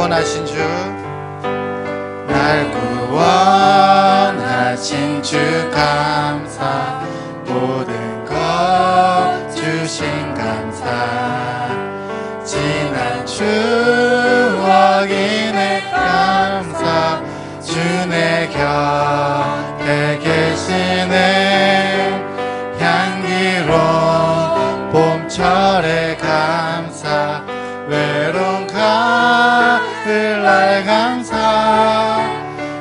구원하신 주, 날 구원하신 주 감사, 모든 것 주신 감사, 지난 추억이네 감사, 주 내 곁에 계시네, 향기로운 봄철에 감사, 외로운 가을날 감사,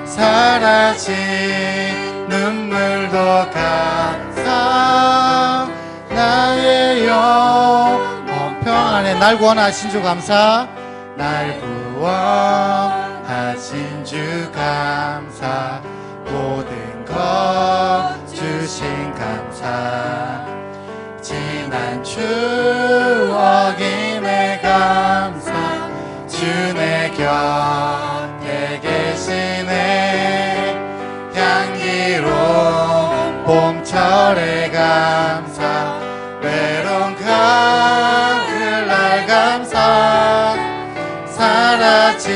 사라진 눈물도 감사, 나의 영혼 평안에 날 구원하신 주 감사, 날 구원하신 주 감사, 모든 것 주신 감사, 지난 추억임에 감사, 주 내 곁에 계시네, 향기로운 봄철에 감사, 외로운 가을날 감사, 사라진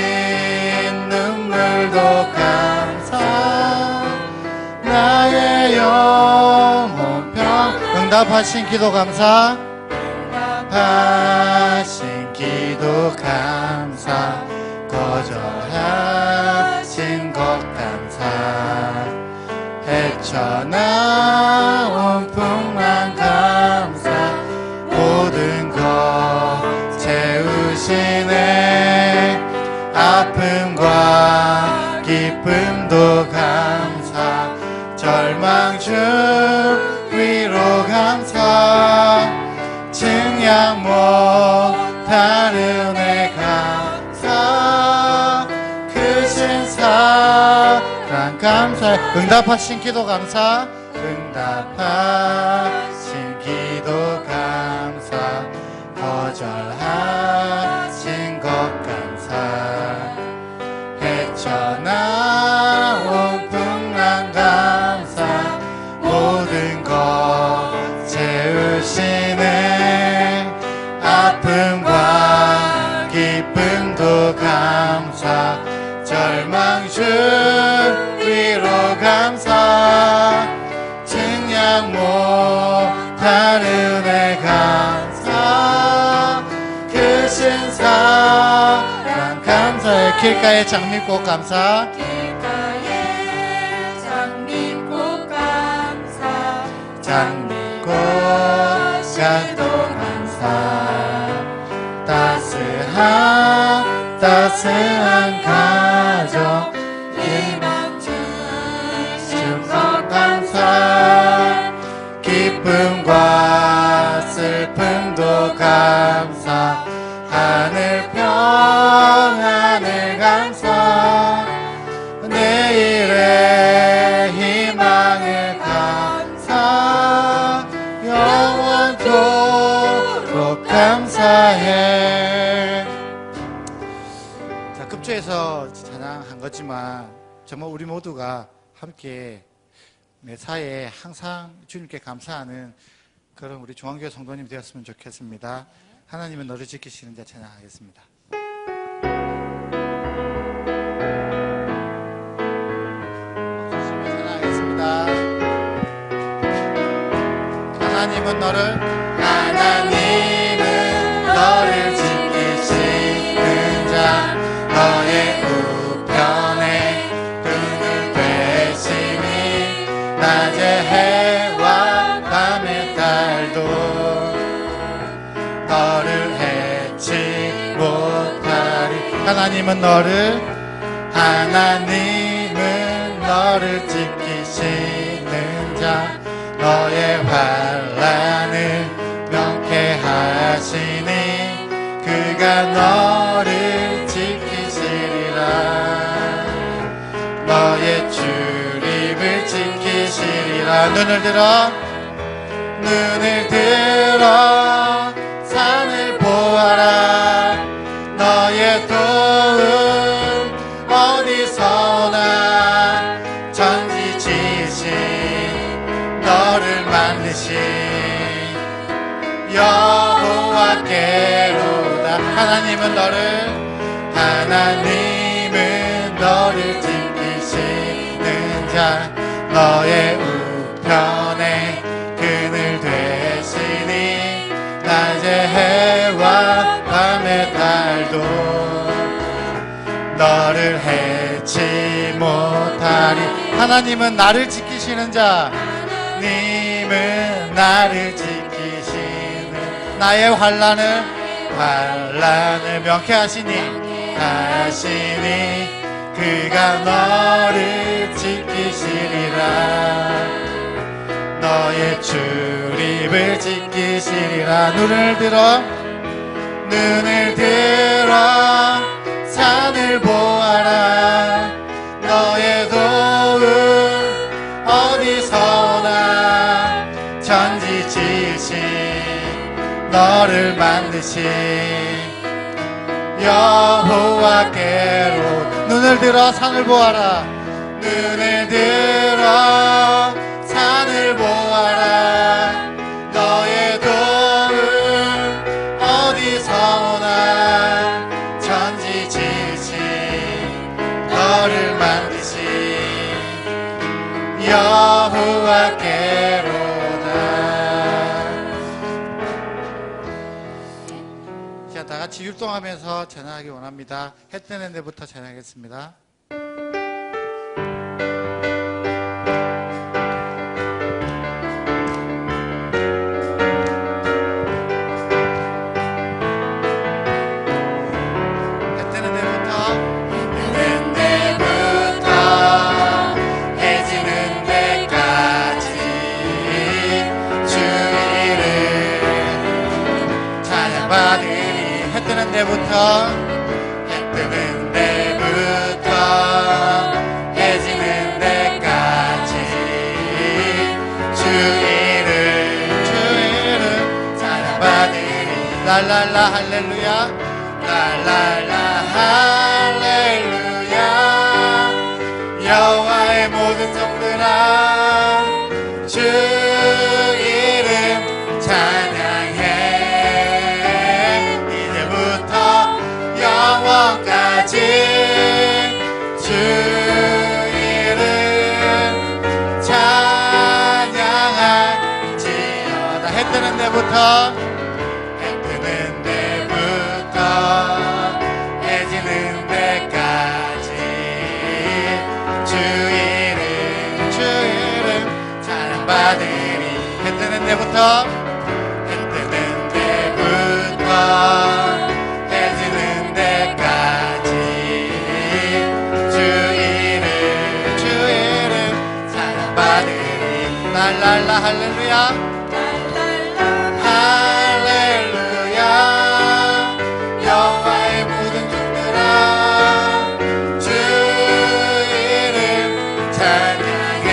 눈물도 감사, 나의 영혼 평 응답하신 기도 감사, 응답하신 기도 감사, 거절하신 것 감사, 헤쳐나온 풍랑 감사, 모든 것 채우시네, 아픔과 기쁨도 감사, 절망 중 위로 감사, 증량 못할 은혜 감사, 크신 사랑 감사, 응답하신 기도 감사, 응답하신 기도 감사, 거절하신 것 감사, 헤쳐나온 풍랑 감사, 모든 것 채우시네, 아픔과 기쁨도 감사, 절망 중 위로 감사, 증량 못할 은혜 감사, 크신 사랑 감사해, 길가의 장미꽃 감사, 길가의 장미꽃 감사, 장미꽃 가도 감사, 따스한 가정 희망 주신 것 감사, 기쁨과 슬픔도 감사, 하늘 평안을 감사, 내일의 희망을 감사, 영원토록 감사해. 자, 급조해서 찬양한 거지만 정말 우리 모두가 함께 매사에 항상 주님께 감사하는 그런 우리 중앙교회 성도님 되었으면 좋겠습니다. 하나님은 너를 지키시는 자 찬양하겠습니다. 찬양하겠습니다. 하나님은 너를 지키시는 자, 너의 우편에 등을 되시니, 낮의 해와 밤의 달도 너를 해치 못하리. 하나님은 너를 지키시는 자, 너의 환난을 명쾌하시니, 그가 너를 지키시리라. 너의 출입을 지키시리라. 눈을 들어 산을 보아라. 너의 도움 어디서 오나, 전지지신 너를 만드신 여호와께로다. 하나님은 하나님은 너를 지키시는 자 너의 우편에 그늘 되시니 낮의 해와 밤의 달도 너를 해치 못하리. 하나님은 나를 지키시는 자 하나님은 나를 지키시는 나의 환난을 명쾌하시니 그가 너를 지키시리라. 너의 출입을 지키시리라. 눈을 들어 산을 보아라. 너의 도움 어디서 오나. 천지지신 너를 만드신 여호와께로. 눈을 들어 산을 보아라. 눈을 들어 산을 보아라. 너의 도움 어디서 오나. 천지지신 너를 만드신 여호와께로다. 자, 다 같이 율동하면서 찬양하기 원합니다. 해 뜨는 데부터 찬양하겠습니다. 해 뜨는 데부터 해 지는 데까지 주 이름 찬양받으리. 랄랄라 할렐루야. 랄랄라 할렐루야. 여호와의 모든 종들아 주 이름 찬양해. 영원까지 주 이름 찬양할지어다. 해 뜨는 데부터 해 지는 데까지 주 이름 찬양받으리. 해 뜨는 데부터 랄랄라 할렐루야. 할렐루야. 여호와의 모든 종들아 주 이름 찬양해.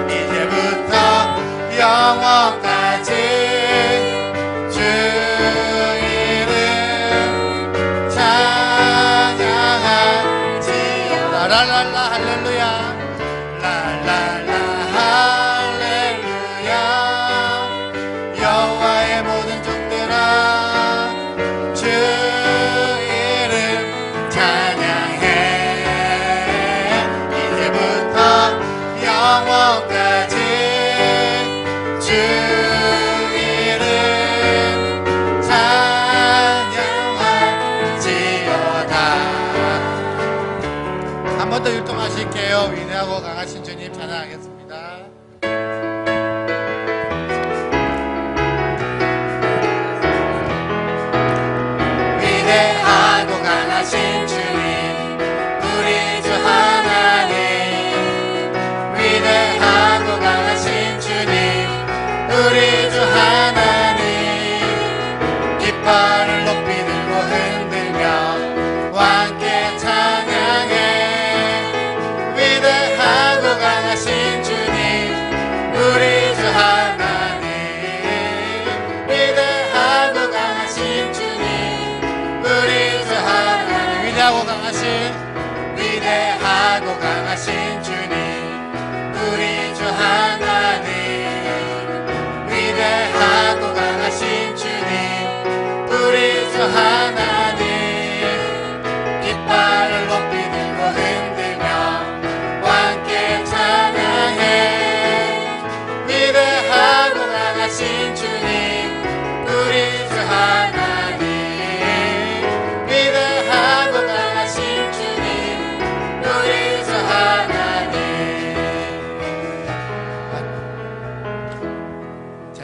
이제부터 영원까지 주 이름 찬양할지어다. 랄랄라 할렐루야. 랄랄라 할렐루야. 여호와의 모든 종들아 주 이름 찬양해. 이제부터 영원까지 주 이름 찬양할지어다. 한 번 더 율동하실게요. 위대하고 강하신 주님 찬양하겠습니다. 위대하고 강하신 주님 우리 주 하나님. 위대하고 강하신 주님 우리 주 하나님. 깃발을 높이 들고 흔들며 함께 찬양해. 위대하고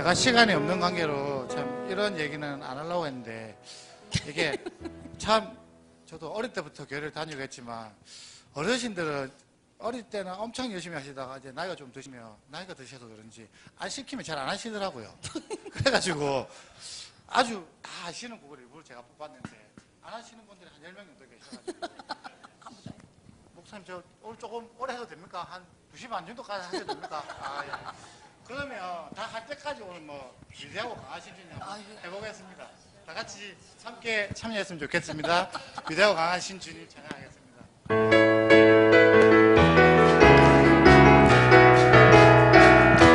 제가 시간이 없는 관계로 참 이런 얘기는 안 하려고 했는데 이게 참 저도 어릴 때부터 교회를 다니고 했지만 어르신들은 어릴 때는 엄청 열심히 하시다가 이제 나이가 좀 드시면 나이가 드셔서 그런지 안 시키면 잘 안 하시더라고요. 그래가지고 아주 다 하시는 곡을 일부러 제가 뽑았는데 안 하시는 분들이 한 10명 정도 계셔가지고 목사님 저 오늘 조금 오래 해도 됩니까? 한 2시 반 정도까지 하셔도 됩니까? 아, 예. 그러면 다 할 때까지 오늘 뭐 위대하고 강하신 주님 한번 해보겠습니다. 다 같이 함께 참여했으면 좋겠습니다. 위대하고 강하신 주님 찬양하겠습니다.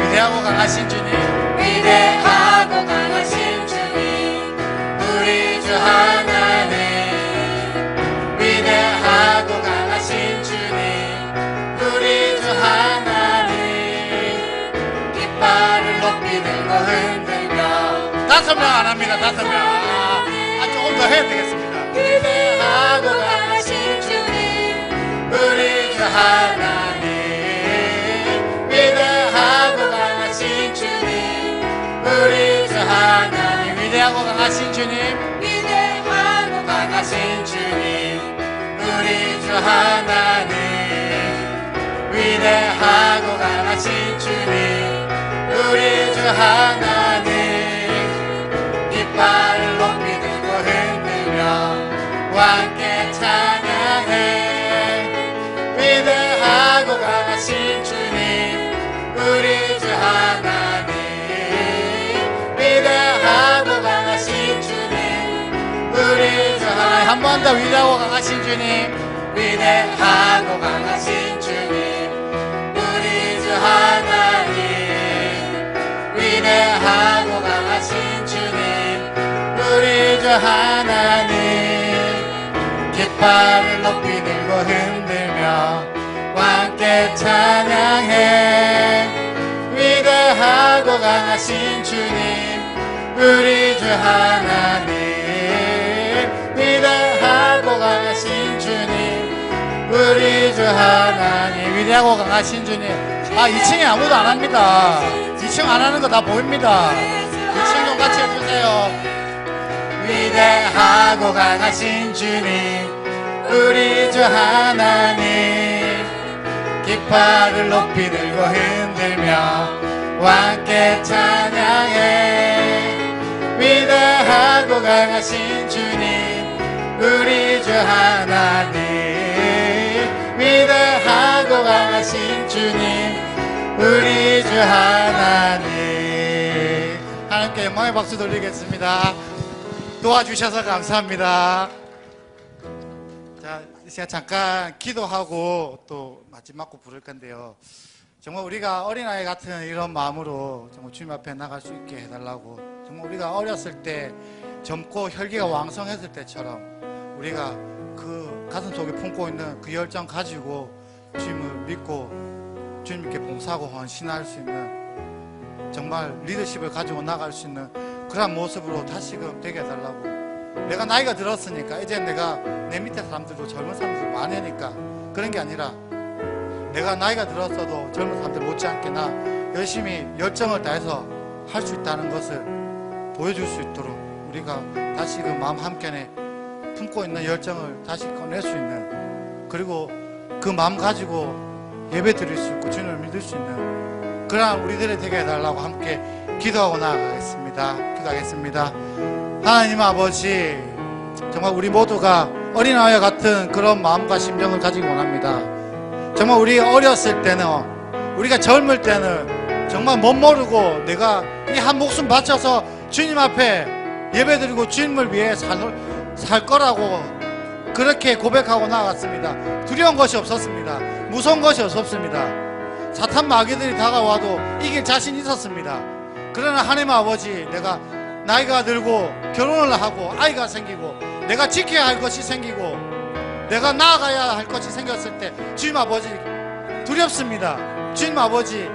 위대하고 강하신 주님, 위대하고 강하신 주님, 우리 주 하나님. 위대하고 강하신 주님, 우리 주 하나님. 깃발을 높이 들고 흔들며. 5명 안 합니다. 5명. 조금 더 해야 되겠습니다. 위대하고 강하신 주님, 우리 주 하나님. 위대하고 강하신 주님, 우리 주 하나님. 위대하고 강하신 주님, 위대하고 강하신 주님, 우리 주 하나님. 위대하고 강하신 주님, 우리 주 하나님. 깃발을 높이 들고 흔들며 함께 찬양해. 위대하고 강하신 주님, 우리 주 하나님. 위대하고 강하신 주님, 우리 주 하나님. 한 번 더 위대하고 강하신 주님, 위대하고 강하신 주님, 우리 주 하나님. 위대하고 강하신 주님, 우리 주 하나님. 깃발을 높이 들고 흔들며 함께 찬양해. 위대하고 강하신 주님, 우리 주 하나님. 위대하고 강하신 주님, 우리 주 하나님. 위대하고 강하신 주님. 2층에 아무도 안 합니다. 2층 안 하는 거 다 보입니다. 2층 좀 같이 해주세요. 위대하고 강하신 주님, 우리 주 하나님. 깃발을 높이 들고 흔들며 함께 찬양해. 위대하고 강하신 주님, 우리 주 하나님. 위대하고 강하신 주님, 우리 주 하나님. 하나님께 영광의 박수 돌리겠습니다. 도와주셔서 감사합니다. 자, 이 시간 잠깐 기도하고 또 마지막 곡 부를 건데요. 정말 우리가 어린아이 같은 이런 마음으로 정말 주님 앞에 나갈 수 있게 해달라고, 정말 우리가 어렸을 때 젊고 혈기가 왕성했을 때처럼 우리가 그 가슴 속에 품고 있는 그 열정 가지고 주님을 믿고 주님께 봉사하고 헌신할 수 있는, 정말 리더십을 가지고 나갈 수 있는 그런 모습으로 다시금 되게 해달라고. 내가 나이가 들었으니까 이제 내가 내 밑에 사람들도 젊은 사람들 많으니까 그런 게 아니라 내가 나이가 들었어도 젊은 사람들 못지않게 나 열심히 열정을 다해서 할 수 있다는 것을 보여줄 수 있도록 우리가 다시금 마음 한켠에 품고 있는 열정을 다시 꺼낼 수 있는, 그리고 그 마음 가지고 예배 드릴 수 있고 주님을 믿을 수 있는 그러한 우리들이 되게 해달라고 함께 기도하고 나아가겠습니다. 기도하겠습니다. 하나님 아버지, 정말 우리 모두가 어린아이와 같은 그런 마음과 심정을 가지기 원합니다. 정말 우리 어렸을 때는, 우리가 젊을 때는 정말 못 모르고 내가 이 한 목숨 바쳐서 주님 앞에 예배드리고 주님을 위해 살 거라고 그렇게 고백하고 나아갔습니다. 두려운 것이 없었습니다. 무서운 것이 없었습니다. 사탄 마귀들이 다가와도 이길 자신이 있었습니다. 그러나 하나님 아버지, 내가 나이가 들고 결혼을 하고 아이가 생기고 내가 지켜야 할 것이 생기고 내가 나아가야 할 것이 생겼을 때 주님 아버지 두렵습니다. 주님 아버지,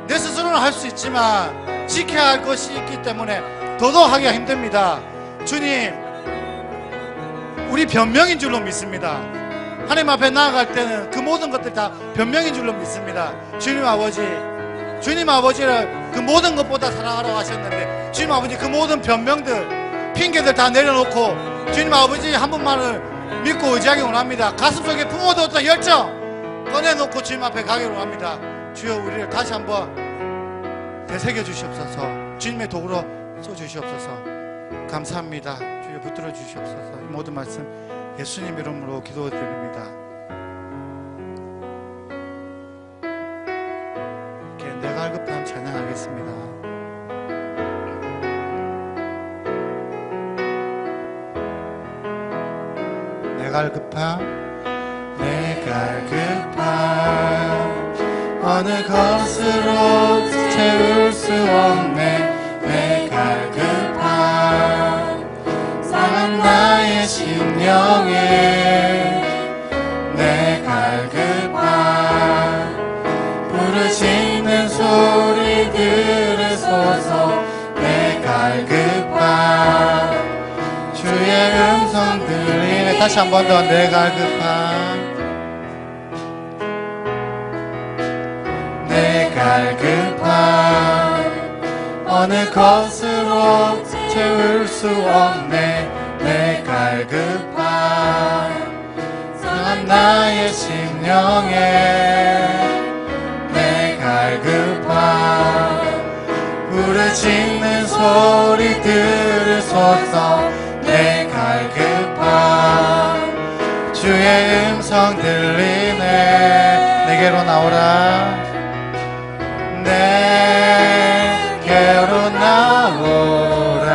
내 스스로는 할 수 있지만 지켜야 할 것이 있기 때문에 더더욱 하기가 힘듭니다. 주님, 우리 변명인 줄로 믿습니다. 하나님 앞에 나아갈 때는 그 모든 것들이 다 변명인 줄로 믿습니다. 주님 아버지, 주님 아버지를 그 모든 것보다 사랑하라고 하셨는데 주님 아버지 그 모든 변명들 핑계들 다 내려놓고 주님 아버지 한 분만을 믿고 의지하기 원합니다. 가슴속에 부모도던 열정 꺼내놓고 주님 앞에 가기를 원합니다. 주여 우리를 다시 한번 되새겨 주시옵소서. 주님의 도구로 써주시옵소서. 감사합니다. 주여 붙들어 주시옵소서. 이 모든 말씀 예수님 이름으로 기도드립니다. 이렇게 내가 할급함 찬양하겠습니다. 내가 할급함 내가 할급함 어느 것으로 채울 수 없네. 내가 할급함 상한 나의 심령에 내가 할급함 부르짖는 소리 들으소서. 내가 할급함 주의 음성 들리네. 다시 한 번 더 내가 할급함 내가 할급함 어느 것으로 채울 수 없네. 내가 할급함 상한 나의 심령에 내가 할급함 부르짖는 소리 들으소서. 내가 할급함 주의 음성 들리네. 내게로 나오라. 내게로 나오라.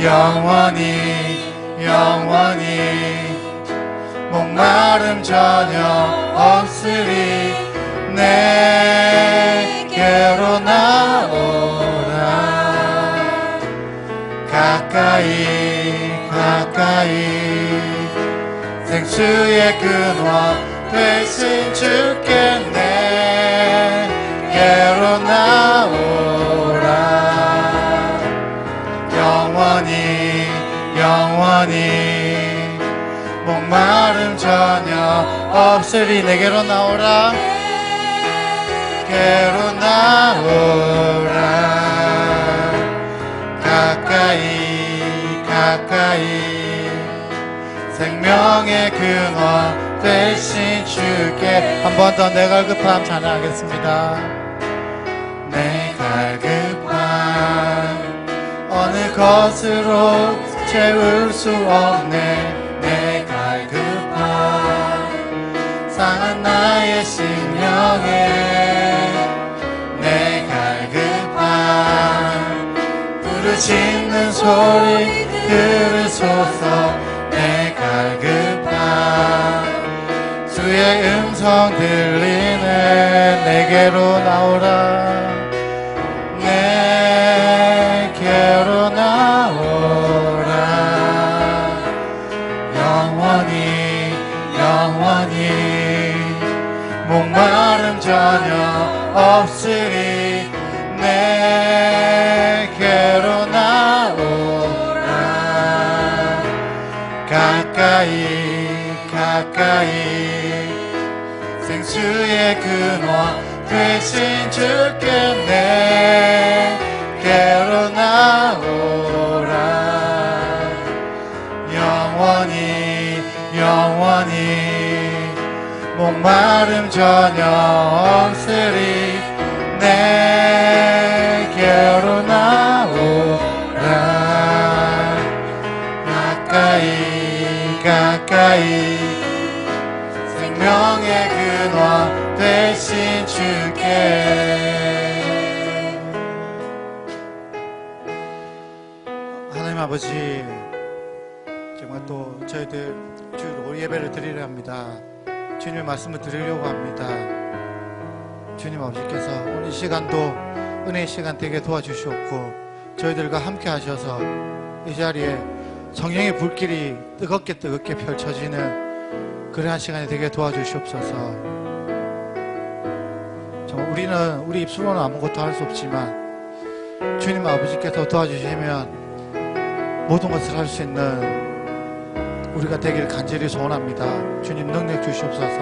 영원히 영원히 목마름 전혀 없으리. 내게로 나오라. 가까이 가까이 생수의 근원 되신 주께 내게로 나오라. 영원히 영원히 목마름 전혀 없으리. 내게로 나오라. 내게로 나오라. 가까이 가까이 생명의 근원 되신 주께 한 번 더 내가 할급함 찬양하겠습니다. 내가 할급함 어느 것으로 채울 수 없네. 내가 할급함 상한 나의 심령에 내가 할급함 부르짖는 소리 들으소서. 내가 할급함 주의 음성 들리네. 내게로 나오라. 내게로 나오라. 영원히 영원히 목마름 전혀 없으리. 내게로 나오라. 가까이 가까이 생수의 근원 되신 주께 내게로 나오라. 영원히 영원히 목마름 전혀 없으리. 내게로 나오라. 가까이 가까이 생명의 근원 되신 주께. 하나님 아버지 정말 또 저희들 주로 예배를 드리려 합니다. 주님의 말씀을 드리려고 합니다. 주님 아버지께서 오늘 이 시간도 은혜의 시간 되게 도와주시옵고 저희들과 함께 하셔서 이 자리에 성령의 불길이 뜨겁게 펼쳐지는 그러한 시간이 되게 도와주시옵소서. 정말 우리는 우리 입술로는 아무것도 할 수 없지만 주님 아버지께서 도와주시면 모든 것을 할 수 있는 우리가 되기를 간절히 소원합니다. 주님 능력 주시옵소서.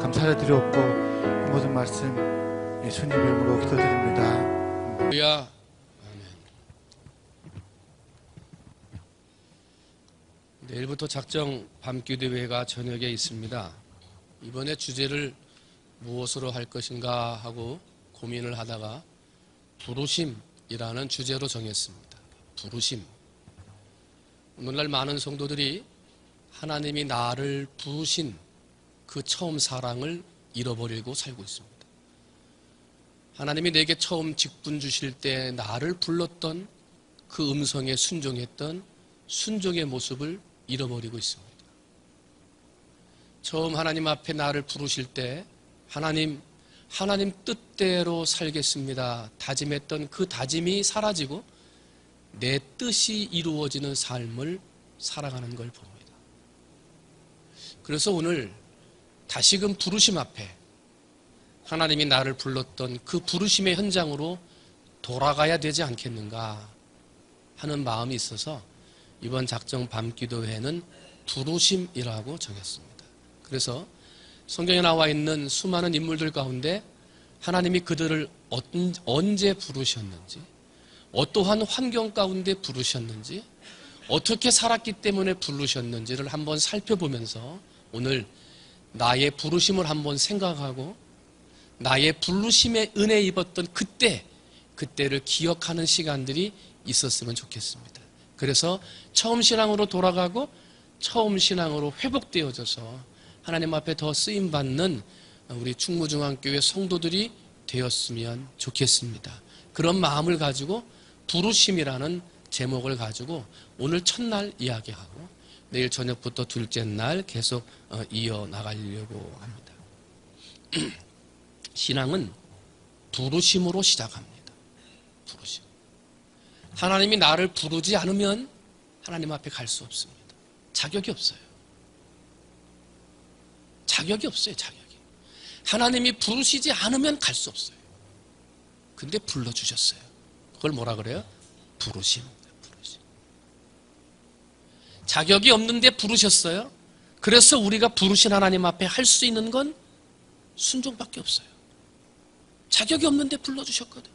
감사를 드리옵고 모든 말씀 예수님 이름으로 기도드립니다. 할렐루야. 아멘. 내일부터 작정 밤기도회가 저녁에 있습니다. 이번에 주제를 무엇으로 할 것인가 하고 고민을 하다가 부르심이라는 주제로 정했습니다. 부르심. 오늘날 많은 성도들이 하나님이 나를 부르신 그 처음 사랑을 잃어버리고 살고 있습니다. 하나님이 내게 처음 직분 주실 때 나를 불렀던 그 음성에 순종했던 순종의 모습을 잃어버리고 있습니다. 처음 하나님 앞에 나를 부르실 때 하나님 뜻대로 살겠습니다 다짐했던 그 다짐이 사라지고 내 뜻이 이루어지는 삶을 살아가는 걸 봅니다. 그래서 오늘 다시금 부르심 앞에 하나님이 나를 불렀던 그 부르심의 현장으로 돌아가야 되지 않겠는가 하는 마음이 있어서 이번 작정 밤기도회는 부르심이라고 정했습니다. 그래서 성경에 나와 있는 수많은 인물들 가운데 하나님이 그들을 언제 부르셨는지, 어떠한 환경 가운데 부르셨는지, 어떻게 살았기 때문에 부르셨는지를 한번 살펴보면서 오늘 나의 부르심을 한번 생각하고 나의 부르심에 은혜 입었던 그때를 기억하는 시간들이 있었으면 좋겠습니다. 그래서 처음 신앙으로 돌아가고 처음 신앙으로 회복되어져서 하나님 앞에 더 쓰임받는 우리 충무중앙교회 성도들이 되었으면 좋겠습니다. 그런 마음을 가지고 부르심이라는 제목을 가지고 오늘 첫날 이야기하고 내일 저녁부터 둘째 날 계속 이어나가려고 합니다. 신앙은 부르심으로 시작합니다. 부르심. 하나님이 나를 부르지 않으면 하나님 앞에 갈 수 없습니다. 자격이 없어요. 자격이 없어요. 자격이. 하나님이 부르시지 않으면 갈 수 없어요. 근데 불러주셨어요. 그걸 뭐라 그래요? 부르심. 자격이 없는데 부르셨어요. 그래서 우리가 부르신 하나님 앞에 할 수 있는 건 순종밖에 없어요. 자격이 없는데 불러주셨거든.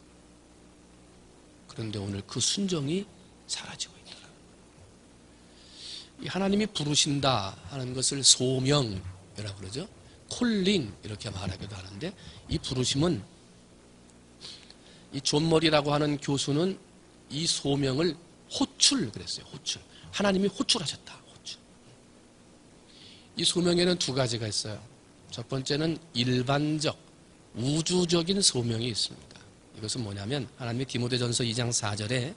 그런데 오늘 그 순종이 사라지고 있더라. 이 하나님이 부르신다 하는 것을 소명이라고 그러죠. 콜링 이렇게 말하기도 하는데 이 부르심은 이 존 머리라고 하는 교수는 이 소명을 호출 그랬어요. 호출. 하나님이 호출하셨다. 호출. 이 소명에는 두 가지가 있어요. 첫 번째는 일반적, 우주적인 소명이 있습니다. 이것은 뭐냐면 하나님이 디모데전서 2장 4절에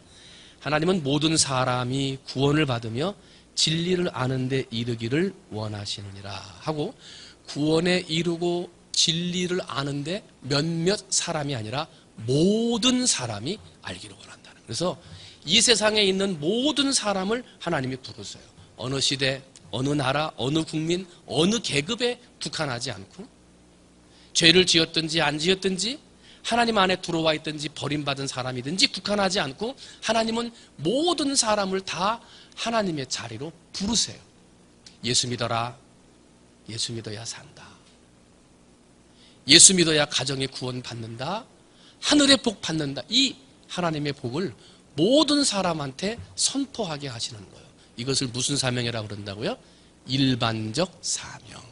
하나님은 모든 사람이 구원을 받으며 진리를 아는 데 이르기를 원하시느니라 하고 구원에 이르고 진리를 아는데 몇몇 사람이 아니라 모든 사람이 알기를 원한다는. 그래서 이 세상에 있는 모든 사람을 하나님이 부르세요. 어느 시대, 어느 나라, 어느 국민, 어느 계급에 국한하지 않고 죄를 지었든지 안 지었든지 하나님 안에 들어와 있든지 버림받은 사람이든지 국한하지 않고 하나님은 모든 사람을 다 하나님의 자리로 부르세요. 예수 믿어라. 예수 믿어야 산다. 예수 믿어야 가정의 구원 받는다. 하늘의 복 받는다. 이 하나님의 복을 모든 사람한테 선포하게 하시는 거예요. 이것을 무슨 사명이라고 그런다고요? 일반적 사명,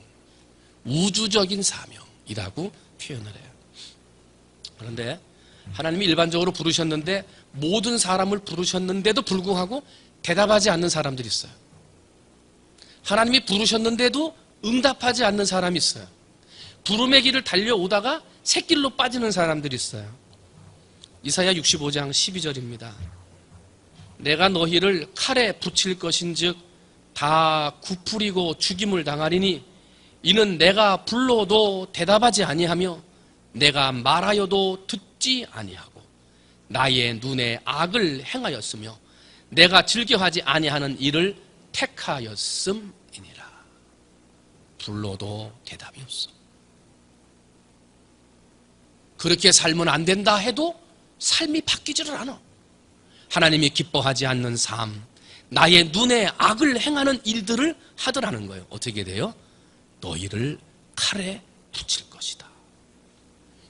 우주적인 사명이라고 표현을 해요. 그런데 하나님이 일반적으로 부르셨는데 모든 사람을 부르셨는데도 불구하고 대답하지 않는 사람들이 있어요. 하나님이 부르셨는데도 응답하지 않는 사람이 있어요. 부름의 길을 달려오다가 샛길로 빠지는 사람들이 있어요. 이사야 65장 12절입니다. 내가 너희를 칼에 붙일 것인즉 다 굽으리고 죽임을 당하리니 이는 내가 불러도 대답하지 아니하며 내가 말하여도 듣지 아니하고 나의 눈에 악을 행하였으며 내가 즐겨하지 아니하는 일을 택하였음이니라. 불러도 대답이 없어. 그렇게 살면 안 된다 해도 삶이 바뀌지를 않아. 하나님이 기뻐하지 않는 삶, 나의 눈에 악을 행하는 일들을 하더라는 거예요. 어떻게 돼요? 너희를 칼에 붙일 것이다.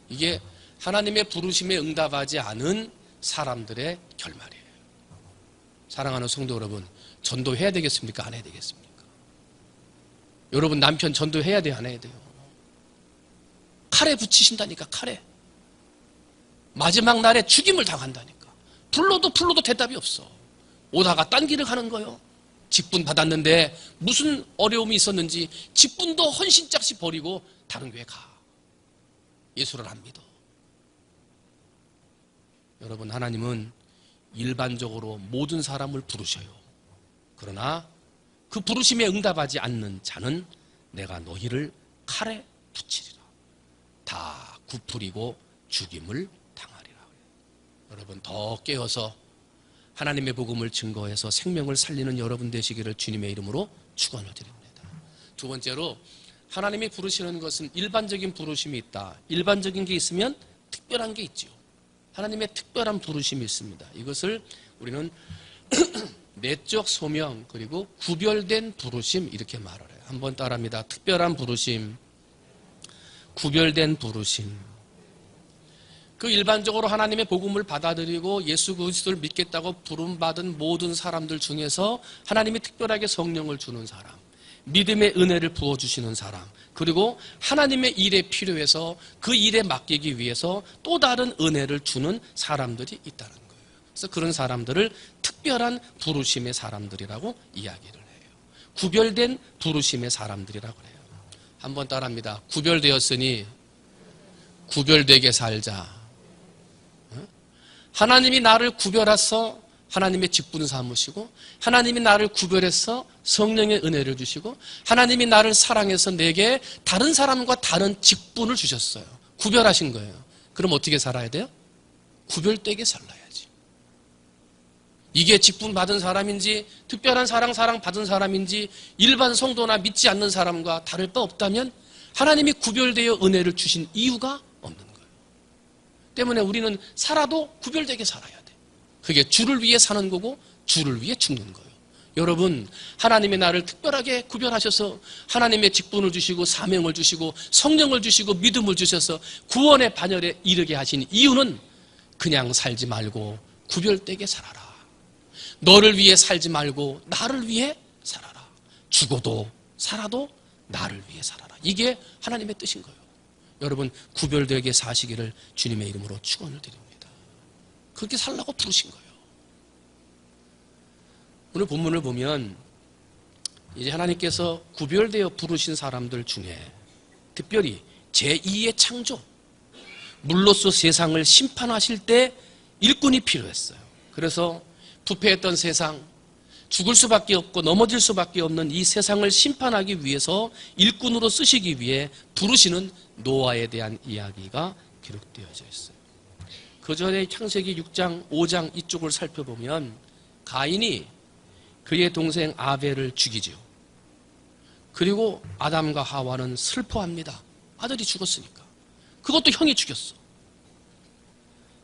이게 하나님의 부르심에 응답하지 않은 사람들의 결말이에요. 사랑하는 성도 여러분, 전도해야 되겠습니까? 안 해야 되겠습니까? 여러분 남편 전도해야 돼요? 안 해야 돼요? 칼에 붙이신다니까, 칼에. 마지막 날에 죽임을 당한다니까. 불러도 대답이 없어. 오다가 딴 길을 가는 거예요. 직분 받았는데 무슨 어려움이 있었는지 직분도 헌신짝씩 버리고 다른 교회 가. 예수를 안 믿어. 여러분, 하나님은 일반적으로 모든 사람을 부르셔요. 그러나 그 부르심에 응답하지 않는 자는 내가 너희를 칼에 붙이리라. 다 굽으리고 죽임을 당하리라. 여러분, 더 깨어서 하나님의 복음을 증거해서 생명을 살리는 여러분 되시기를 주님의 이름으로 축원을 드립니다. 두 번째로, 하나님이 부르시는 것은 일반적인 부르심이 있다. 일반적인 게 있으면 특별한 게 있죠. 하나님의 특별한 부르심이 있습니다. 이것을 우리는 내적 소명, 그리고 구별된 부르심, 이렇게 말을 해요. 한번 따라합니다. 특별한 부르심, 구별된 부르심. 그 일반적으로 하나님의 복음을 받아들이고 예수 그리스도를 믿겠다고 부름받은 모든 사람들 중에서 하나님이 특별하게 성령을 주는 사람, 믿음의 은혜를 부어주시는 사람, 그리고 하나님의 일에 필요해서 그 일에 맡기기 위해서 또 다른 은혜를 주는 사람들이 있다는 거예요. 그래서 그런 사람들을 특별한 부르심의 사람들이라고 이야기를 해요. 구별된 부르심의 사람들이라고 해요. 한번 따라합니다. 구별되었으니 구별되게 살자. 하나님이 나를 구별해서 하나님의 직분 삼으시고, 하나님이 나를 구별해서 성령의 은혜를 주시고, 하나님이 나를 사랑해서 내게 다른 사람과 다른 직분을 주셨어요. 구별하신 거예요. 그럼 어떻게 살아야 돼요? 구별되게 살아야지. 이게 직분 받은 사람인지, 특별한 사랑 받은 사람인지, 일반 성도나 믿지 않는 사람과 다를 바 없다면 하나님이 구별되어 은혜를 주신 이유가 없는 거예요. 때문에 우리는 살아도 구별되게 살아야 돼. 그게 주를 위해 사는 거고 주를 위해 죽는 거예요. 여러분, 하나님이 나를 특별하게 구별하셔서 하나님의 직분을 주시고 사명을 주시고 성령을 주시고 믿음을 주셔서 구원의 반열에 이르게 하신 이유는 그냥 살지 말고 구별되게 살아라. 너를 위해 살지 말고 나를 위해 살아라. 죽어도 살아도 나를 위해 살아라. 이게 하나님의 뜻인 거예요. 여러분, 구별되게 사시기를 주님의 이름으로 축원을 드립니다. 그렇게 살라고 부르신 거예요. 오늘 본문을 보면 이제 하나님께서 구별되어 부르신 사람들 중에 특별히 제2의 창조, 물로써 세상을 심판하실 때 일꾼이 필요했어요. 그래서 부패했던 세상, 죽을 수밖에 없고 넘어질 수밖에 없는 이 세상을 심판하기 위해서 일꾼으로 쓰시기 위해 부르시는 노아에 대한 이야기가 기록되어져 있어요. 그 전에 창세기 6장, 5장 이쪽을 살펴보면 가인이 그의 동생 아벨을 죽이죠. 그리고 아담과 하와는 슬퍼합니다. 아들이 죽었으니까. 그것도 형이 죽였어.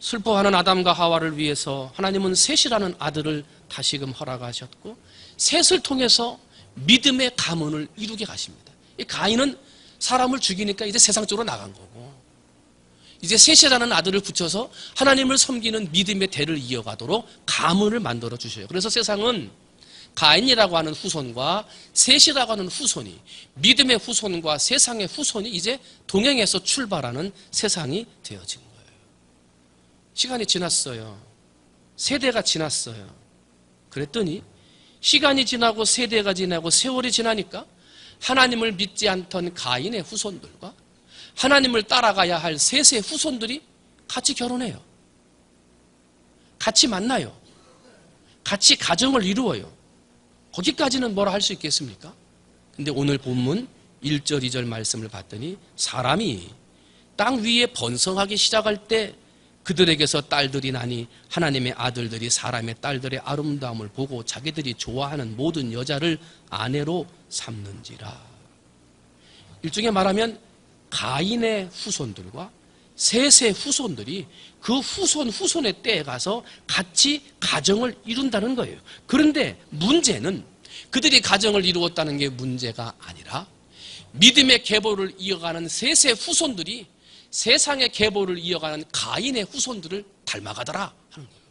슬퍼하는 아담과 하와를 위해서 하나님은 셋이라는 아들을 다시금 허락하셨고, 셋을 통해서 믿음의 가문을 이루게 가십니다. 이 가인은 사람을 죽이니까 이제 세상 쪽으로 나간 거고, 이제 셋이라는 아들을 붙여서 하나님을 섬기는 믿음의 대를 이어가도록 가문을 만들어 주셔요. 그래서 세상은 가인이라고 하는 후손과 셋이라고 하는 후손이, 믿음의 후손과 세상의 후손이 이제 동행해서 출발하는 세상이 되어진 거예요. 시간이 지났어요. 세대가 지났어요. 그랬더니 시간이 지나고 세대가 지나고 세월이 지나니까 하나님을 믿지 않던 가인의 후손들과 하나님을 따라가야 할 셋의 후손들이 같이 결혼해요. 같이 만나요. 같이 가정을 이루어요. 거기까지는 뭐라 할 수 있겠습니까? 근데 오늘 본문 1절, 2절 말씀을 봤더니 사람이 땅 위에 번성하기 시작할 때 그들에게서 딸들이 나니 하나님의 아들들이 사람의 딸들의 아름다움을 보고 자기들이 좋아하는 모든 여자를 아내로 삼는지라. 일종의 말하면 가인의 후손들과 셋의 후손들이 그 후손의 때에 가서 같이 가정을 이룬다는 거예요. 그런데 문제는 그들이 가정을 이루었다는 게 문제가 아니라 믿음의 계보를 이어가는 셋의 후손들이 세상의 계보를 이어가는 가인의 후손들을 닮아가더라 하는 거예요.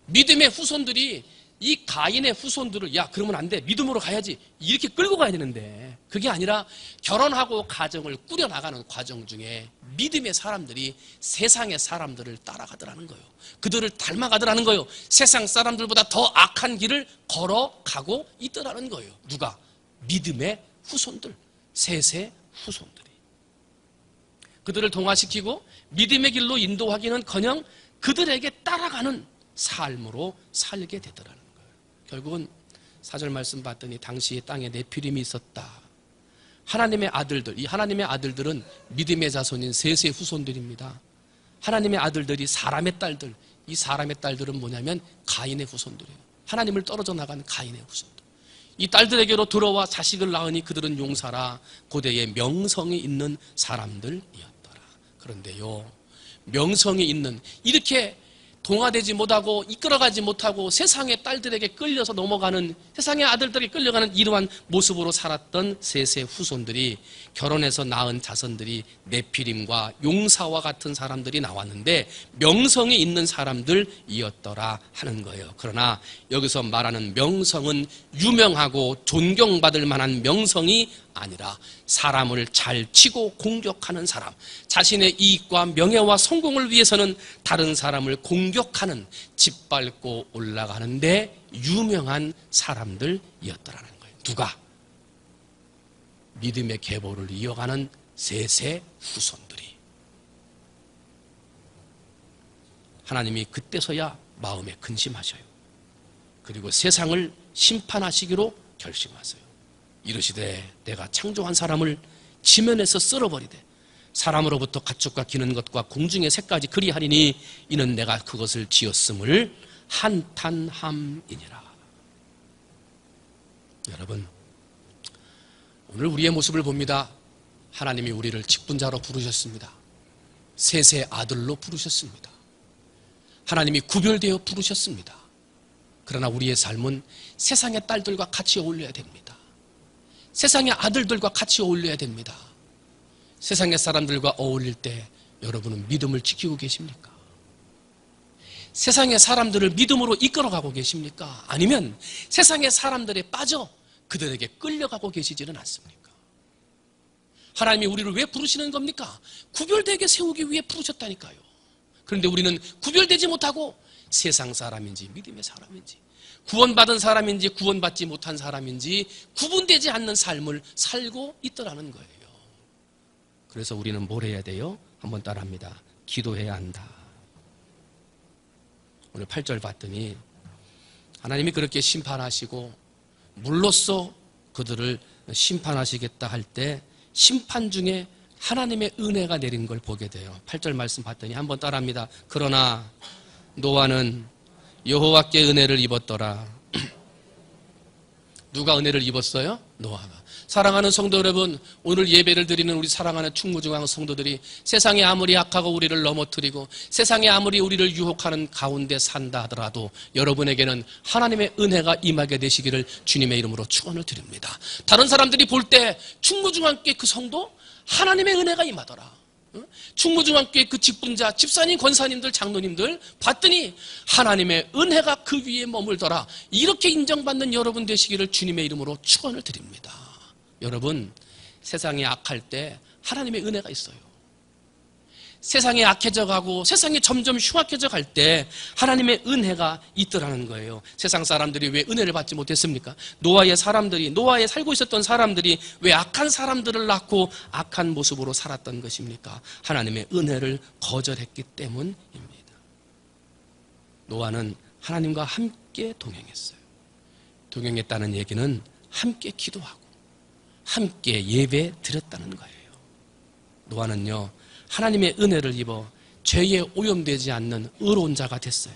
믿음의 후손들이 이 가인의 후손들을 야 그러면 안 돼, 믿음으로 가야지 이렇게 끌고 가야 되는데, 그게 아니라 결혼하고 가정을 꾸려나가는 과정 중에 믿음의 사람들이 세상의 사람들을 따라가더라는 거예요. 그들을 닮아가더라는 거예요. 세상 사람들보다 더 악한 길을 걸어가고 있더라는 거예요. 누가? 믿음의 후손들, 셋의 후손들이. 그들을 동화시키고 믿음의 길로 인도하기는커녕 그들에게 따라가는 삶으로 살게 되더라는 거예요. 결국은 4절 말씀 봤더니 당시에 땅에 네피림이 있었다. 하나님의 아들들, 이 하나님의 아들들은 믿음의 자손인 셋의 후손들입니다. 하나님의 아들들이 사람의 딸들, 이 사람의 딸들은 뭐냐면 가인의 후손들이에요. 하나님을 떨어져 나간 가인의 후손들. 이 딸들에게로 들어와 자식을 낳으니 그들은 용사라 고대에 명성이 있는 사람들이었더라. 그런데요, 명성이 있는, 이렇게 동화되지 못하고 이끌어가지 못하고 세상의 딸들에게 끌려서 넘어가는, 세상의 아들들에게 끌려가는 이러한 모습으로 살았던 셋의 후손들이, 결혼해서 낳은 자손들이 네피림과 용사와 같은 사람들이 나왔는데 명성이 있는 사람들이었더라 하는 거예요. 그러나 여기서 말하는 명성은 유명하고 존경받을 만한 명성이 아니라 사람을 잘 치고 공격하는 사람, 자신의 이익과 명예와 성공을 위해서는 다른 사람을 공격하는, 짓밟고 올라가는데 유명한 사람들이었더라는 거예요. 누가? 믿음의 계보를 이어가는 셋의 후손들이. 하나님이 그때서야 마음에 근심하셔요. 그리고 세상을 심판하시기로 결심하세요. 이르시되 내가 창조한 사람을 지면에서 쓸어버리되 사람으로부터 가축과 기는 것과 공중의 새까지 그리하리니 이는 내가 그것을 지었음을 한탄함이니라. 여러분, 오늘 우리의 모습을 봅니다. 하나님이 우리를 직분자로 부르셨습니다. 셋의 아들로 부르셨습니다. 하나님이 구별되어 부르셨습니다. 그러나 우리의 삶은 세상의 딸들과 같이 어울려야 됩니다. 세상의 아들들과 같이 어울려야 됩니다. 세상의 사람들과 어울릴 때 여러분은 믿음을 지키고 계십니까? 세상의 사람들을 믿음으로 이끌어가고 계십니까? 아니면 세상의 사람들에 빠져 그들에게 끌려가고 계시지는 않습니까? 하나님이 우리를 왜 부르시는 겁니까? 구별되게 세우기 위해 부르셨다니까요. 그런데 우리는 구별되지 못하고 세상 사람인지 믿음의 사람인지, 구원받은 사람인지 구원받지 못한 사람인지 구분되지 않는 삶을 살고 있더라는 거예요. 그래서 우리는 뭘 해야 돼요? 한번 따라합니다. 기도해야 한다. 오늘 8절 봤더니 하나님이 그렇게 심판하시고 물로써 그들을 심판하시겠다 할 때 심판 중에 하나님의 은혜가 내린 걸 보게 돼요. 8절 말씀 봤더니 한번 따라합니다. 그러나 노아는 여호와께 은혜를 입었더라. 누가 은혜를 입었어요? 노아가. 사랑하는 성도 여러분, 오늘 예배를 드리는 우리 사랑하는 충무중앙 성도들이 세상이 아무리 악하고 우리를 넘어뜨리고 세상이 아무리 우리를 유혹하는 가운데 산다 하더라도 여러분에게는 하나님의 은혜가 임하게 되시기를 주님의 이름으로 축원을 드립니다. 다른 사람들이 볼 때 충무중앙교회 그 성도 하나님의 은혜가 임하더라. 충무중앙교회 그 직분자, 집사님, 권사님들, 장로님들 봤더니 하나님의 은혜가 그 위에 머물더라. 이렇게 인정받는 여러분 되시기를 주님의 이름으로 축원을 드립니다. 여러분, 세상이 악할 때 하나님의 은혜가 있어요. 세상이 악해져 가고 세상이 점점 흉악해져 갈 때 하나님의 은혜가 있더라는 거예요. 세상 사람들이 왜 은혜를 받지 못했습니까? 노아의 살고 있었던 사람들이 왜 악한 사람들을 낳고 악한 모습으로 살았던 것입니까? 하나님의 은혜를 거절했기 때문입니다. 노아는 하나님과 함께 동행했어요. 동행했다는 얘기는 함께 기도하고 함께 예배 드렸다는 거예요. 노아는요, 하나님의 은혜를 입어 죄에 오염되지 않는 의로운 자가 됐어요.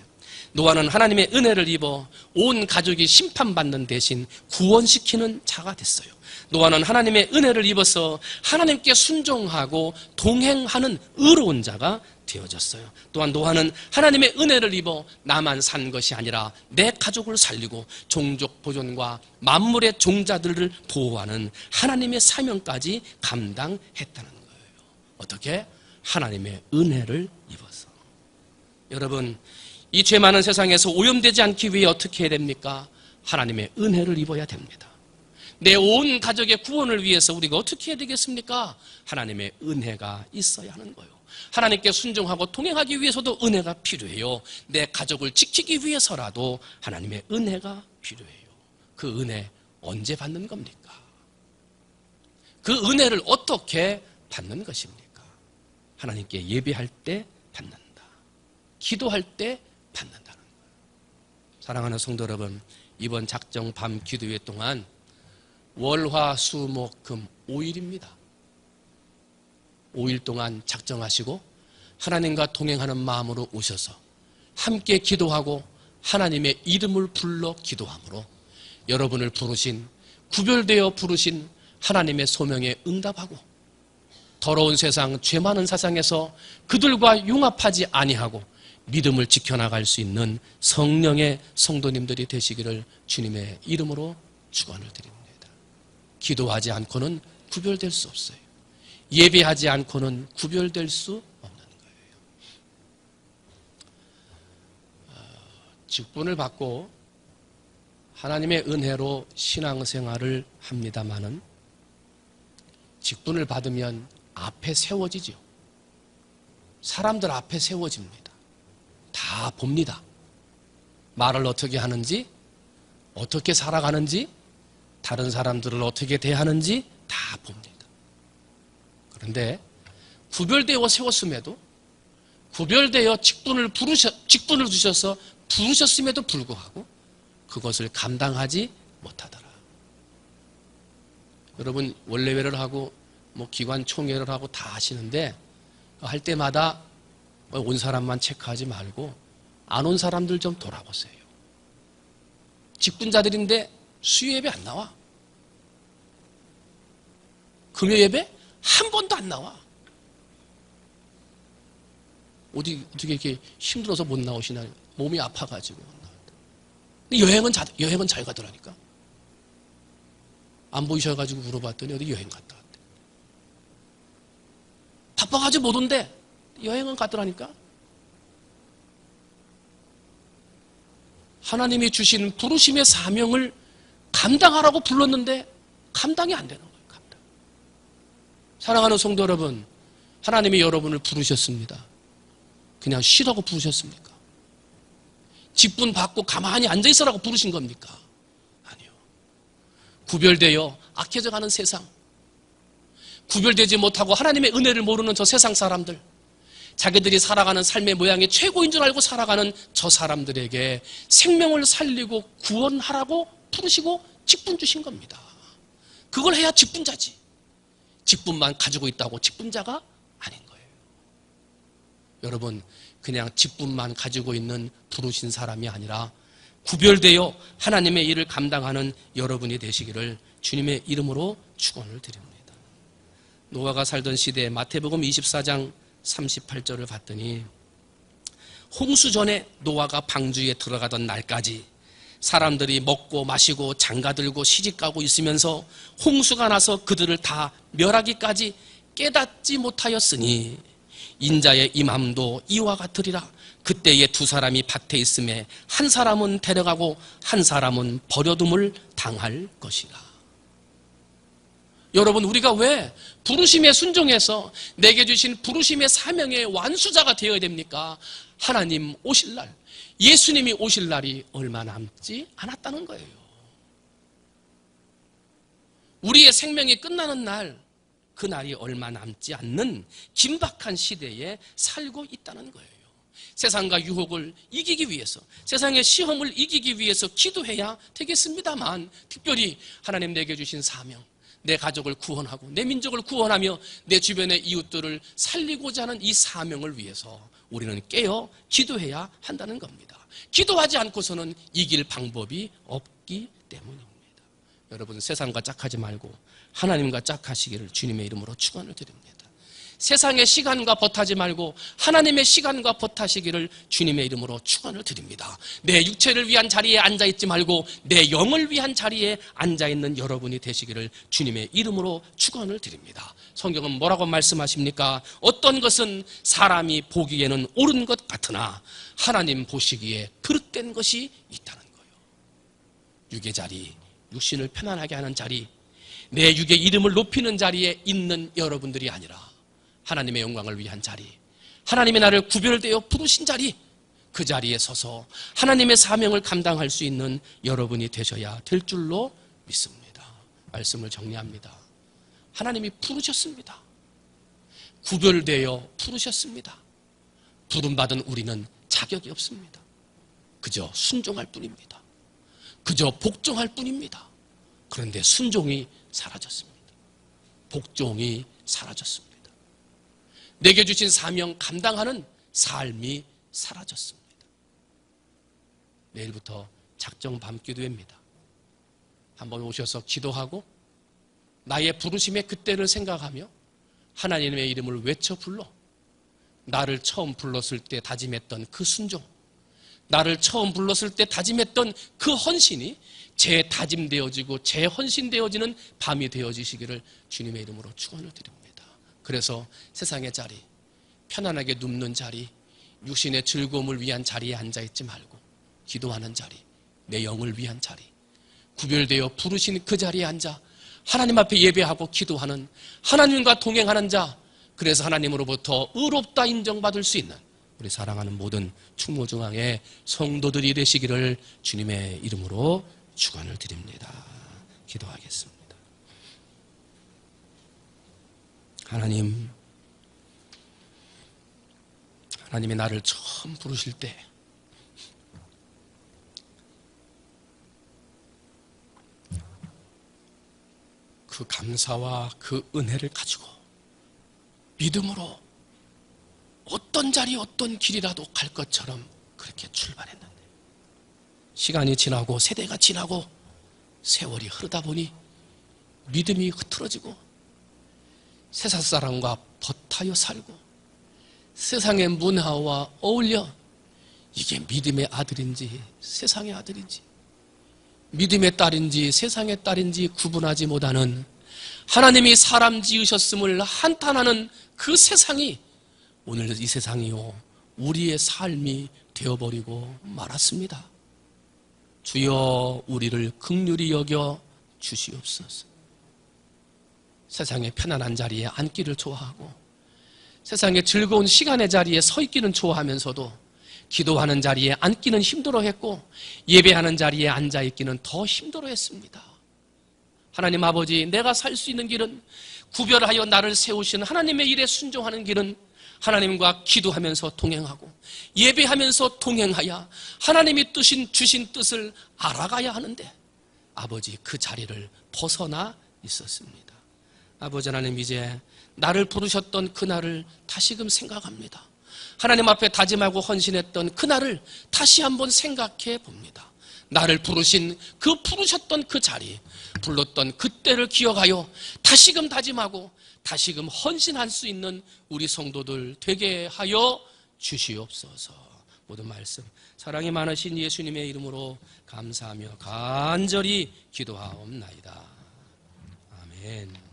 노아는 하나님의 은혜를 입어 온 가족이 심판받는 대신 구원시키는 자가 됐어요. 노아는 하나님의 은혜를 입어서 하나님께 순종하고 동행하는 의로운 자가 되어졌어요. 또한 노아는 하나님의 은혜를 입어 나만 산 것이 아니라 내 가족을 살리고 종족 보존과 만물의 종자들을 보호하는 하나님의 사명까지 감당했다는 거예요. 어떻게? 하나님의 은혜를 입어서. 여러분, 이 죄 많은 세상에서 오염되지 않기 위해 어떻게 해야 됩니까? 하나님의 은혜를 입어야 됩니다. 내 온 가족의 구원을 위해서 우리가 어떻게 해야 되겠습니까? 하나님의 은혜가 있어야 하는 거예요. 하나님께 순종하고 동행하기 위해서도 은혜가 필요해요. 내 가족을 지키기 위해서라도 하나님의 은혜가 필요해요. 그 은혜 언제 받는 겁니까? 그 은혜를 어떻게 받는 것입니까? 하나님께 예배할 때 받는다. 기도할 때 받는다는 거예요. 사랑하는 성도 여러분, 이번 작정 밤 기도회 동안 월화수목금 5일입니다. 5일 동안 작정하시고 하나님과 동행하는 마음으로 오셔서 함께 기도하고 하나님의 이름을 불러 기도함으로 여러분을 부르신, 구별되어 부르신 하나님의 소명에 응답하고 더러운 세상, 죄 많은 세상에서 그들과 융합하지 아니하고 믿음을 지켜나갈 수 있는 성령의 성도님들이 되시기를 주님의 이름으로 축원을 드립니다. 기도하지 않고는 구별될 수 없어요. 예배하지 않고는 구별될 수 없는 거예요. 직분을 받고 하나님의 은혜로 신앙생활을 합니다마는 직분을 받으면 앞에 세워지죠. 사람들 앞에 세워집니다. 다 봅니다. 말을 어떻게 하는지, 어떻게 살아가는지, 다른 사람들을 어떻게 대하는지 다 봅니다. 그런데 구별되어 세웠음에도, 구별되어 직분을 주셔서 부르셨음에도 불구하고 그것을 감당하지 못하더라. 여러분, 원래회를 하고 기관 총회를 하고 다 하시는데 할 때마다 온 사람만 체크하지 말고 안 온 사람들 좀 돌아보세요. 직분자들인데 수요 예배 안 나와. 금요 예배 한 번도 안 나와. 어떻게 이렇게 힘들어서 못 나오시나, 몸이 아파가지고. 근데 여행은 잘 가더라니까. 안 보이셔가지고 물어봤더니 어디 여행 갔다 왔대. 바빠가지고 못 온대. 여행은 갔더라니까. 하나님이 주신 부르심의 사명을 감당하라고 불렀는데 감당이 안 되는 거예요. 감당. 사랑하는 성도 여러분, 하나님이 여러분을 부르셨습니다. 그냥 쉬라고 부르셨습니까? 직분 받고 가만히 앉아있으라고 부르신 겁니까? 아니요. 구별되어 악해져가는 세상, 구별되지 못하고 하나님의 은혜를 모르는 저 세상 사람들, 자기들이 살아가는 삶의 모양이 최고인 줄 알고 살아가는 저 사람들에게 생명을 살리고 구원하라고 부르시고 직분 주신 겁니다. 그걸 해야 직분자지. 직분만 가지고 있다고 직분자가 아닌 거예요. 여러분, 그냥 직분만 가지고 있는 부르신 사람이 아니라 구별되어 하나님의 일을 감당하는 여러분이 되시기를 주님의 이름으로 축원을 드립니다. 노아가 살던 시대에 마태복음 24장 38절을 봤더니 홍수 전에 노아가 방주에 들어가던 날까지 사람들이 먹고 마시고 장가들고 시집가고 있으면서 홍수가 나서 그들을 다 멸하기까지 깨닫지 못하였으니 인자의 임함도 이와 같으리라. 그때에 두 사람이 밭에 있음에 한 사람은 데려가고 한 사람은 버려둠을 당할 것이라. 여러분, 우리가 왜 부르심에 순종해서 내게 주신 부르심의 사명의 완수자가 되어야 됩니까? 하나님 오실 날, 예수님이 오실 날이 얼마 남지 않았다는 거예요. 우리의 생명이 끝나는 날, 그 날이 얼마 남지 않는 긴박한 시대에 살고 있다는 거예요. 세상과 유혹을 이기기 위해서, 세상의 시험을 이기기 위해서 기도해야 되겠습니다만, 특별히 하나님 내게 주신 사명, 내 가족을 구원하고 내 민족을 구원하며 내 주변의 이웃들을 살리고자 하는 이 사명을 위해서 우리는 깨어 기도해야 한다는 겁니다. 기도하지 않고서는 이길 방법이 없기 때문입니다. 여러분, 세상과 짝하지 말고 하나님과 짝하시기를 주님의 이름으로 축원을 드립니다. 세상의 시간과 벗하지 말고 하나님의 시간과 벗하시기를 주님의 이름으로 축원을 드립니다. 내 육체를 위한 자리에 앉아있지 말고 내 영을 위한 자리에 앉아있는 여러분이 되시기를 주님의 이름으로 축원을 드립니다. 성경은 뭐라고 말씀하십니까? 어떤 것은 사람이 보기에는 옳은 것 같으나 하나님 보시기에 그릇된 것이 있다는 거예요. 육의 자리, 육신을 편안하게 하는 자리, 내 육의 이름을 높이는 자리에 있는 여러분들이 아니라 하나님의 영광을 위한 자리, 하나님의 나를 구별되어 부르신 자리, 그 자리에 서서 하나님의 사명을 감당할 수 있는 여러분이 되셔야 될 줄로 믿습니다. 말씀을 정리합니다. 하나님이 부르셨습니다. 구별되어 부르셨습니다. 부름받은 우리는 자격이 없습니다. 그저 순종할 뿐입니다. 그저 복종할 뿐입니다. 그런데 순종이 사라졌습니다. 복종이 사라졌습니다. 내게 주신 사명 감당하는 삶이 사라졌습니다. 내일부터 작정 밤기도회입니다. 한번 오셔서 기도하고 나의 부르심의 그때를 생각하며 하나님의 이름을 외쳐 불러 나를 처음 불렀을 때 다짐했던 그 순종, 나를 처음 불렀을 때 다짐했던 그 헌신이 재다짐되어지고 재헌신되어지는 밤이 되어지시기를 주님의 이름으로 축원을 드립니다. 그래서 세상의 자리, 편안하게 눕는 자리, 육신의 즐거움을 위한 자리에 앉아있지 말고 기도하는 자리, 내 영을 위한 자리, 구별되어 부르신 그 자리에 앉아 하나님 앞에 예배하고 기도하는, 하나님과 동행하는 자, 그래서 하나님으로부터 의롭다 인정받을 수 있는 우리 사랑하는 모든 충무중앙의 성도들이 되시기를 주님의 이름으로 축원을 드립니다. 기도하겠습니다. 하나님이 나를 처음 부르실 때 그 감사와 그 은혜를 가지고 믿음으로 어떤 자리 어떤 길이라도 갈 것처럼 그렇게 출발했는데 시간이 지나고 세대가 지나고 세월이 흐르다 보니 믿음이 흐트러지고 세상사람과 벗하여 살고 세상의 문화와 어울려 이게 믿음의 아들인지 세상의 아들인지 믿음의 딸인지 세상의 딸인지 구분하지 못하는 하나님이 사람 지으셨음을 한탄하는 그 세상이 오늘 이 세상이요 우리의 삶이 되어버리고 말았습니다. 주여 우리를 긍휼히 여겨 주시옵소서. 세상의 편안한 자리에 앉기를 좋아하고 세상의 즐거운 시간의 자리에 서 있기는 좋아하면서도 기도하는 자리에 앉기는 힘들어했고 예배하는 자리에 앉아있기는 더 힘들어했습니다. 하나님 아버지, 내가 살 수 있는 길은 구별하여 나를 세우신 하나님의 일에 순종하는 길은 하나님과 기도하면서 동행하고 예배하면서 동행하여 하나님이 주신 뜻을 알아가야 하는데 아버지 그 자리를 벗어나 있었습니다. 아버지 하나님, 이제 나를 부르셨던 그날을 다시금 생각합니다. 하나님 앞에 다짐하고 헌신했던 그날을 다시 한번 생각해 봅니다. 나를 부르셨던 그 자리, 불렀던 그때를 기억하여 다시금 다짐하고 다시금 헌신할 수 있는 우리 성도들 되게 하여 주시옵소서. 모든 말씀 사랑이 많으신 예수님의 이름으로 감사하며 간절히 기도하옵나이다. 아멘.